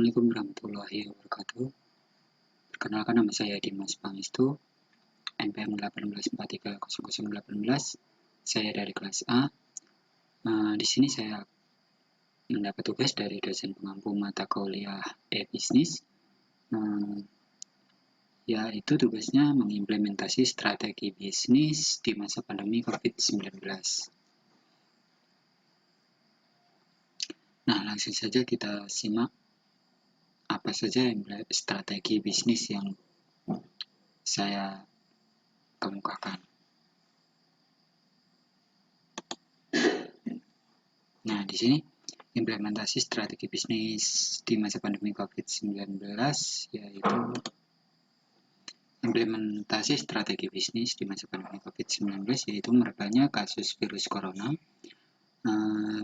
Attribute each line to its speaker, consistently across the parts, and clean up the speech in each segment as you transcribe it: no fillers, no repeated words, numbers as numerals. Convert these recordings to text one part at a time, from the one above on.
Speaker 1: Assalamualaikum warahmatullahi wabarakatuh. Perkenalkan, nama saya Dimas Pangestu, NPM 18430018. Saya dari kelas A. Di sini saya mendapat tugas dari dosen pengampu mata kuliah e-bisnis, yaitu tugasnya mengimplementasi strategi bisnis di masa pandemi COVID-19. Nah, langsung saja kita simak apa saja strategi bisnis yang saya kemukakan. Nah, di sini implementasi strategi bisnis di masa pandemi COVID-19, yaitu implementasi strategi bisnis di masa pandemi COVID-19 yaitu merebaknya kasus virus corona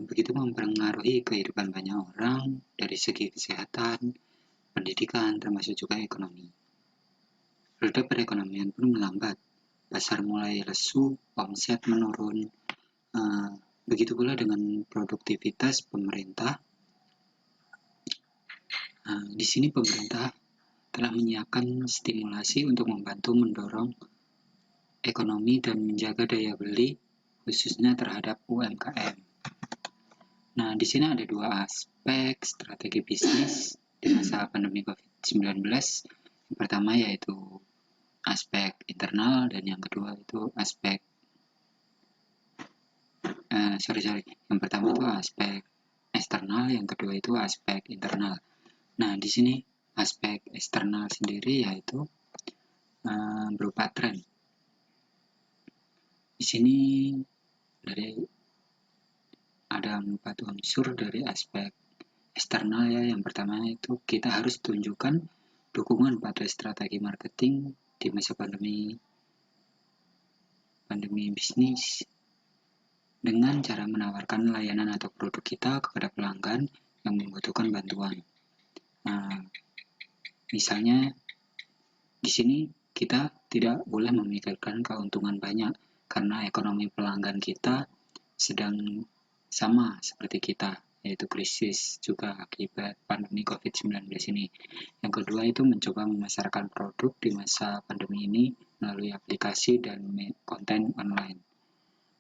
Speaker 1: begitu mempengaruhi kehidupan banyak orang dari segi kesehatan, pendidikan, termasuk juga ekonomi. Roda perekonomian pun melambat, pasar mulai lesu, omset menurun, begitu pula dengan produktivitas pemerintah. Di sini pemerintah telah menyiapkan stimulasi untuk membantu mendorong ekonomi dan menjaga daya beli, khususnya terhadap UMKM. Nah, di sini ada dua aspek strategi bisnis di masa pandemi COVID-19. Yang pertama yaitu aspek internal dan yang kedua itu aspek Yang pertama itu aspek eksternal, yang kedua itu aspek internal. Nah, di sini aspek eksternal sendiri yaitu berupa tren. Di sini ada 4 unsur dari aspek eksternal ya. Yang pertama itu kita harus tunjukkan dukungan pada strategi marketing di masa pandemi bisnis dengan cara menawarkan layanan atau produk kita kepada pelanggan yang membutuhkan bantuan. Nah, misalnya di sini kita tidak boleh memikirkan keuntungan banyak karena ekonomi pelanggan kita sedang sama seperti kita, yaitu krisis juga akibat pandemi COVID-19 ini. Yang kedua itu mencoba memasarkan produk di masa pandemi ini melalui aplikasi dan konten online.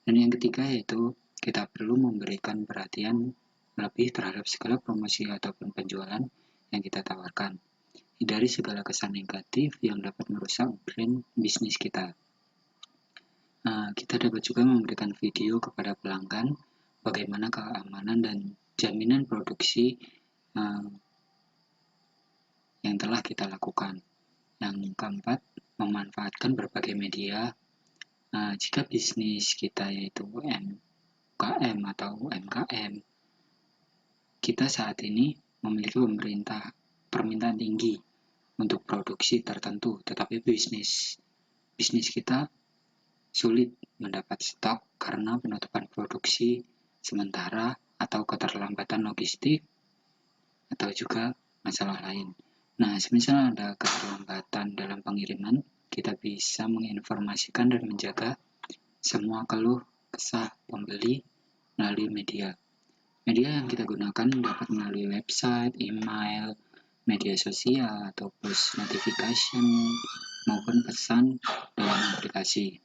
Speaker 1: Dan yang ketiga yaitu kita perlu memberikan perhatian lebih terhadap segala promosi ataupun penjualan yang kita tawarkan. Hindari segala kesan negatif yang dapat merusak brand bisnis kita. Kita dapat juga memberikan video kepada pelanggan bagaimana keamanan dan jaminan produksi yang telah kita lakukan. Yang keempat, memanfaatkan berbagai media. Jika bisnis kita yaitu UMKM atau UMKM, kita saat ini memiliki permintaan tinggi untuk produksi tertentu, tetapi bisnis kita sulit mendapat stok karena penutupan produksi sementara atau keterlambatan logistik atau juga masalah lain. Nah, semisal ada keterlambatan dalam pengiriman, kita bisa menginformasikan dan menjaga semua keluh kesah pembeli melalui media. Media yang kita gunakan dapat melalui website, email, media sosial, atau push notification, maupun pesan dalam aplikasi.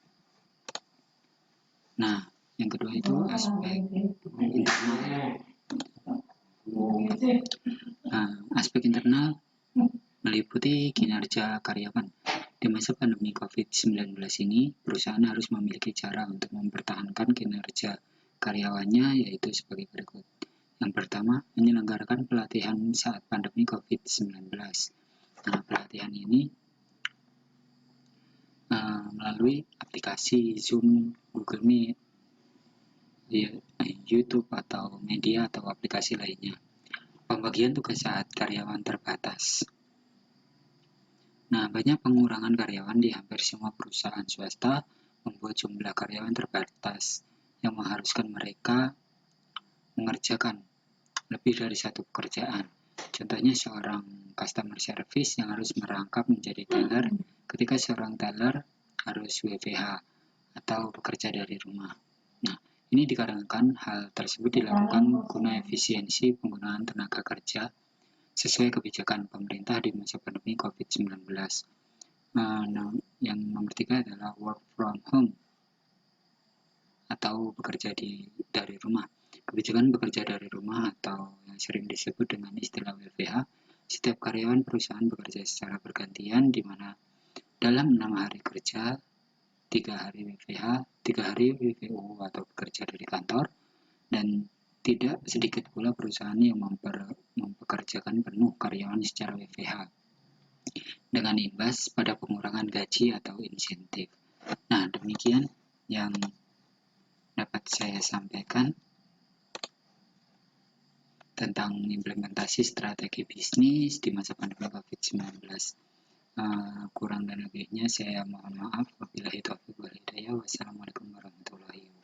Speaker 1: Nah, yang kedua itu aspek internal. Aspek internal meliputi kinerja karyawan. Di masa pandemi COVID-19 ini, perusahaan harus memiliki cara untuk mempertahankan kinerja karyawannya, yaitu sebagai berikut. Yang pertama, menyelenggarakan pelatihan saat pandemi COVID-19. Nah, pelatihan ini melalui aplikasi Zoom, Google Meet, YouTube atau media atau aplikasi lainnya. Pembagian tugas saat karyawan terbatas. Nah, banyak pengurangan karyawan di hampir semua perusahaan swasta membuat jumlah karyawan terbatas yang mengharuskan mereka mengerjakan lebih dari satu pekerjaan. Contohnya seorang customer service yang harus merangkap menjadi teller ketika seorang teller harus WFH atau bekerja dari rumah. Nah, ini dikarenakan hal tersebut dilakukan guna efisiensi penggunaan tenaga kerja sesuai kebijakan pemerintah di masa pandemi COVID-19. Yang nomor 3 adalah work from home atau bekerja dari rumah. Kebijakan bekerja dari rumah atau yang sering disebut dengan istilah WFH, setiap karyawan perusahaan bekerja secara bergantian di mana dalam 6 hari kerja, 3 hari WFH, 3 hari WFO atau bekerja dari kantor, dan tidak sedikit pula perusahaan yang mempekerjakan penuh karyawan secara WFH dengan imbas pada pengurangan gaji atau insentif. Nah, demikian yang dapat saya sampaikan tentang implementasi strategi bisnis di masa pandemi COVID-19. Kurang dan lebihnya saya mohon maaf. Wabillahi taufiq wal hidayah. Wassalamualaikum warahmatullahi wabarakatuh.